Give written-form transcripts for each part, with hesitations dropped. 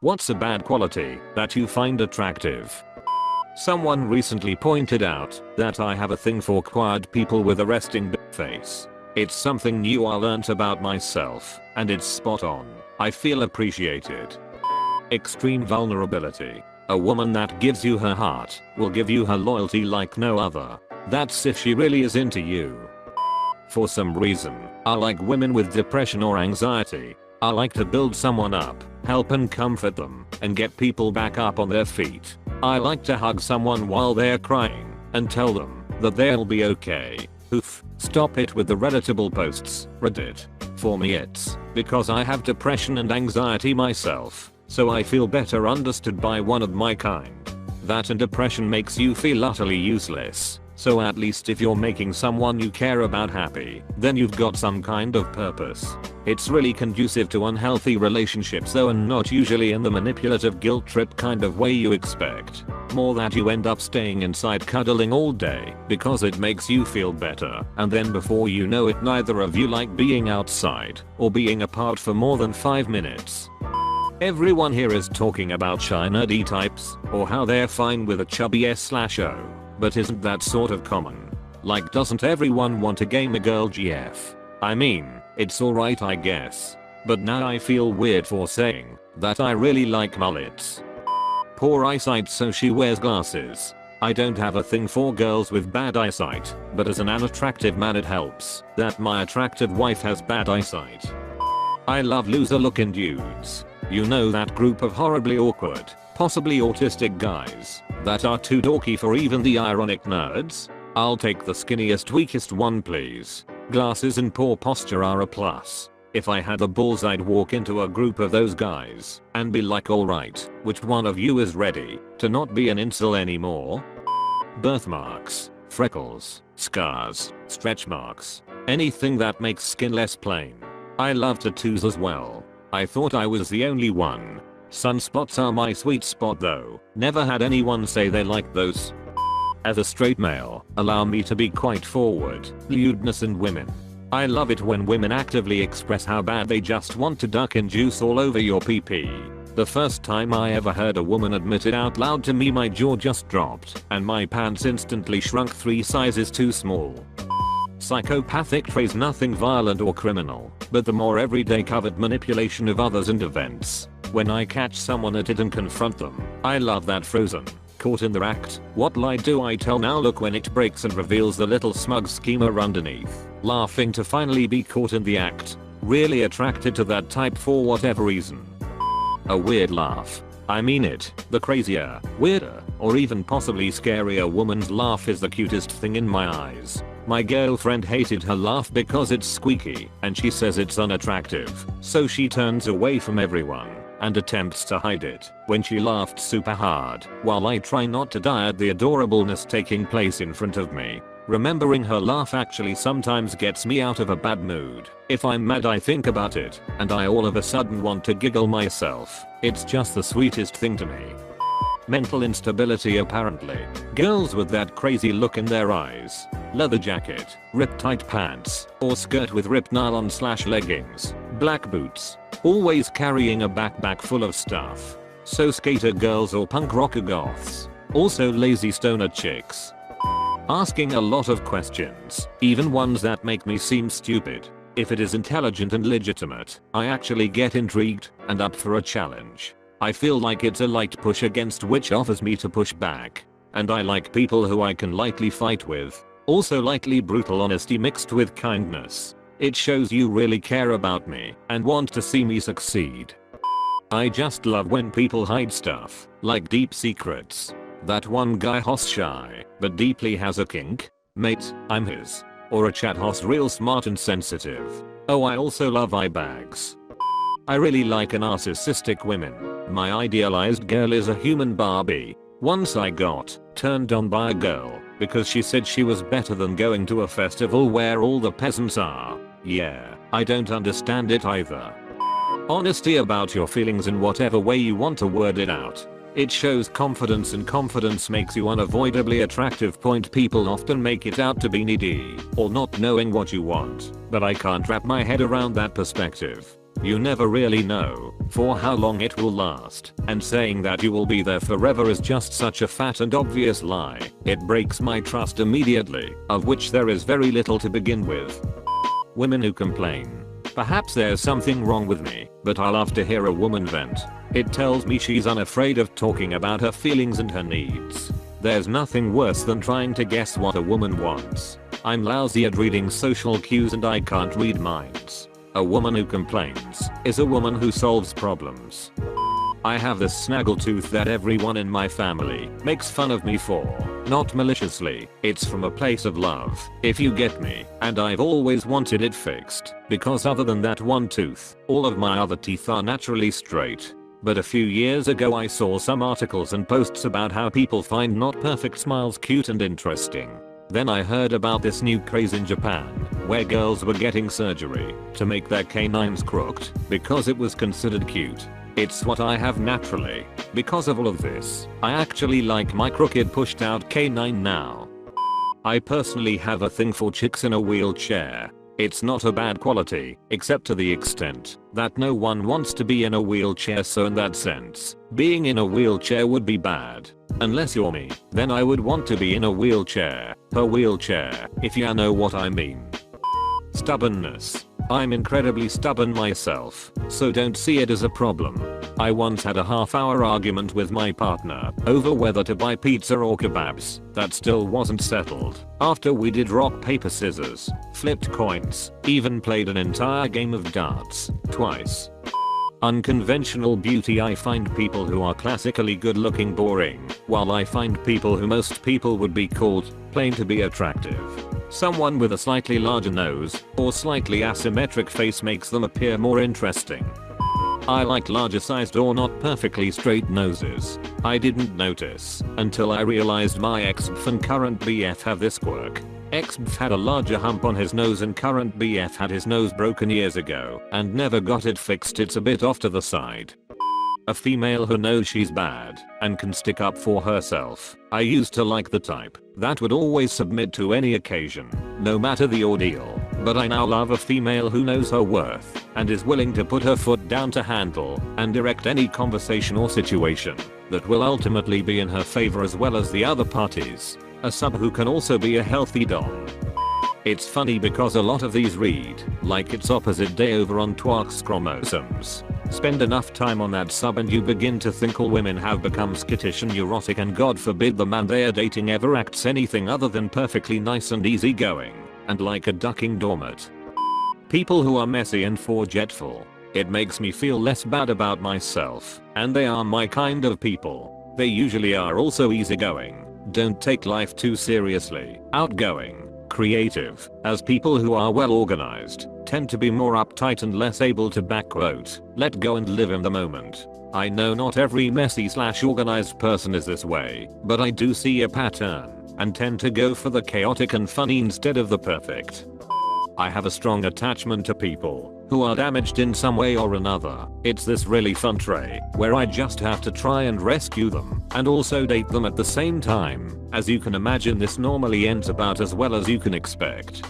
What's a bad quality that you find attractive? Someone recently pointed out that I have a thing for quiet people with a resting face. It's something new I learnt about myself, and it's spot on. I feel appreciated. Extreme vulnerability. A woman that gives you her heart will give you her loyalty like no other. That's if she really is into you. For some reason, I like women with depression or anxiety. I like to build someone up, help and comfort them, and get people back up on their feet. I like to hug someone while they're crying and tell them that they'll be okay. Oof, stop it with the Redditable posts, Reddit. For me it's because I have depression and anxiety myself, so I feel better understood by one of my kind. That and depression makes you feel utterly useless, so at least if you're making someone you care about happy, then you've got some kind of purpose. It's really conducive to unhealthy relationships though, and not usually in the manipulative guilt trip kind of way you expect. More that you end up staying inside cuddling all day because it makes you feel better, and then before you know it neither of you like being outside or being apart for more than 5 minutes. Everyone here is talking about shy nerdy types or how they're fine with a chubby S/O, but isn't that sort of common? Like, doesn't everyone want a gamer girl GF? I mean, it's alright I guess, but now I feel weird for saying that I really like mullets. Poor eyesight, so she wears glasses. I don't have a thing for girls with bad eyesight, but as an unattractive man it helps that my attractive wife has bad eyesight. I love loser looking dudes. You know, that group of horribly awkward, possibly autistic guys that are too dorky for even the ironic nerds? I'll take the skinniest weakest one please. Glasses and poor posture are a plus. If I had the balls I'd walk into a group of those guys and be like, alright, which one of you is ready to not be an incel anymore? Birthmarks, freckles, scars, stretch marks, anything that makes skin less plain. I love tattoos as well. I thought I was the only one. Sunspots are my sweet spot though. Never had anyone say they like those. As a straight male, allow me to be quite forward, lewdness and women. I love it when women actively express how bad they just want to duck in juice all over your PP. The first time I ever heard a woman admit it out loud to me, my jaw just dropped and my pants instantly shrunk 3 sizes too small. Psychopathic traits, nothing violent or criminal, but the more everyday covert manipulation of others and events. When I catch someone at it and confront them, I love that frozen, caught in the act, what lie do I tell now look when it breaks and reveals the little smug schemer underneath, laughing to finally be caught in the act. Really attracted to that type for whatever reason. A weird laugh. I mean it, the crazier, weirder, or even possibly scarier woman's laugh is the cutest thing in my eyes. My girlfriend hated her laugh because it's squeaky and she says it's unattractive, so she turns away from everyone and attempts to hide it when she laughed super hard, while I try not to die at the adorableness taking place in front of me. Remembering her laugh actually sometimes gets me out of a bad mood. If I'm mad I think about it and I all of a sudden want to giggle myself. It's just the sweetest thing to me. Mental instability apparently. Girls with that crazy look in their eyes. Leather jacket, ripped tight pants, or skirt with ripped nylon/leggings, black boots. Always carrying a backpack full of stuff. So skater girls or punk rocker goths. Also lazy stoner chicks. Asking a lot of questions, even ones that make me seem stupid. If it is intelligent and legitimate, I actually get intrigued and up for a challenge. I feel like it's a light push against which offers me to push back. And I like people who I can lightly fight with. Also lightly brutal honesty mixed with kindness. It shows you really care about me and want to see me succeed. I just love when people hide stuff, like deep secrets. That one guy hoss shy, but deeply has a kink. Mate, I'm his. Or a chat hoss real smart and sensitive. Oh, I also love eye bags. I really like narcissistic women. My idealized girl is a human Barbie. Once I got turned on by a girl because she said she was better than going to a festival where all the peasants are. Yeah, I don't understand it either. Honesty about your feelings in whatever way you want to word it out. It shows confidence, and confidence makes you unavoidably attractive. People often make it out to be needy or not knowing what you want, but I can't wrap my head around that perspective. You never really know for how long it will last, and saying that you will be there forever is just such a fat and obvious lie. It breaks my trust immediately, of which there is very little to begin with. Women who complain. Perhaps there's something wrong with me, but I love to hear a woman vent. It tells me she's unafraid of talking about her feelings and her needs. There's nothing worse than trying to guess what a woman wants. I'm lousy at reading social cues and I can't read minds. A woman who complains is a woman who solves problems. I have this snaggletooth that everyone in my family makes fun of me for. Not maliciously, it's from a place of love, if you get me, and I've always wanted it fixed, because other than that one tooth, all of my other teeth are naturally straight. But a few years ago I saw some articles and posts about how people find not perfect smiles cute and interesting. Then I heard about this new craze in Japan, where girls were getting surgery to make their canines crooked because it was considered cute. It's what I have naturally. Because of all of this, I actually like my crooked pushed out canine now. I personally have a thing for chicks in a wheelchair. It's not a bad quality, except to the extent that no one wants to be in a wheelchair, so in that sense, being in a wheelchair would be bad. Unless you're me, then I would want to be in a wheelchair, per wheelchair, if you know what I mean. Stubbornness. I'm incredibly stubborn myself, so don't see it as a problem. I once had a half-hour argument with my partner over whether to buy pizza or kebabs that still wasn't settled. After we did rock paper scissors, flipped coins, even played an entire game of darts, twice. Unconventional beauty. I find people who are classically good looking boring, while I find people who most people would be called plain to be attractive. Someone with a slightly larger nose or slightly asymmetric face makes them appear more interesting. I like larger sized or not perfectly straight noses. I didn't notice until I realized my ex-BF and current BF have this quirk. Ex-BF had a larger hump on his nose and current BF had his nose broken years ago and never got it fixed. It's a bit off to the side. A female who knows she's bad and can stick up for herself. I used to like the type that would always submit to any occasion, no matter the ordeal, but I now love a female who knows her worth and is willing to put her foot down to handle and direct any conversation or situation that will ultimately be in her favor as well as the other parties. A sub who can also be a healthy dom. It's funny because a lot of these read like it's opposite day over on Twerk's chromosomes. Spend enough time on that sub and you begin to think all women have become skittish and neurotic, and God forbid the man they are dating ever acts anything other than perfectly nice and easygoing and like a ducking doormat. People who are messy and forgetful. It makes me feel less bad about myself, and they are my kind of people. They usually are also easygoing, don't take life too seriously, outgoing, creative, as people who are well organized tend to be more uptight and less able to let go and live in the moment. I know not every messy/organized person is this way, but I do see a pattern and tend to go for the chaotic and funny instead of the perfect. I have a strong attachment to people who are damaged in some way or another. It's this really fun trait where I just have to try and rescue them and also date them at the same time. As you can imagine, this normally ends about as well as you can expect.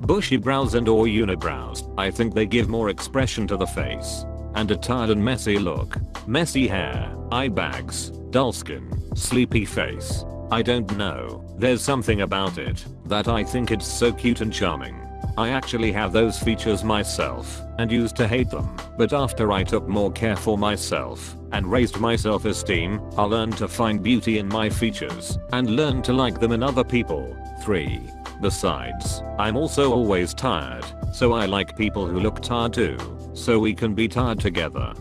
Bushy brows and or unibrows. I think they give more expression to the face. And a tired and messy look. Messy hair, eye bags, dull skin, sleepy face. I don't know, there's something about it that I think it's so cute and charming. I actually have those features myself and used to hate them, but after I took more care for myself and raised my self-esteem, I learned to find beauty in my features and learn to like them in other people. 3. Besides, I'm also always tired, so I like people who look tired too, so we can be tired together.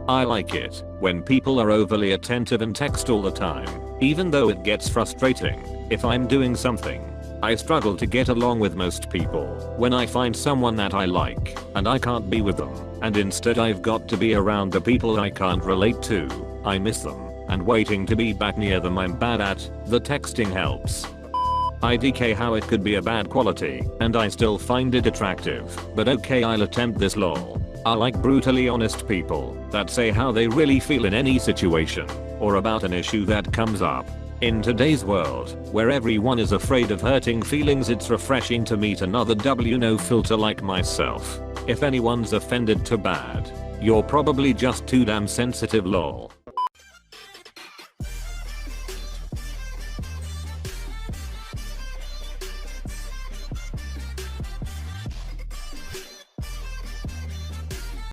I like it when people are overly attentive and text all the time, even though it gets frustrating if I'm doing something. I struggle to get along with most people when I find someone that I like and I can't be with them, and instead I've got to be around the people I can't relate to. I miss them, and waiting to be back near them I'm bad at. The texting helps. IDK how it could be a bad quality and I still find it attractive, but okay, I'll attempt this lol. I like brutally honest people that say how they really feel in any situation or about an issue that comes up. In today's world, where everyone is afraid of hurting feelings, it's refreshing to meet another no filter like myself. If anyone's offended, too bad. You're probably just too damn sensitive, lol.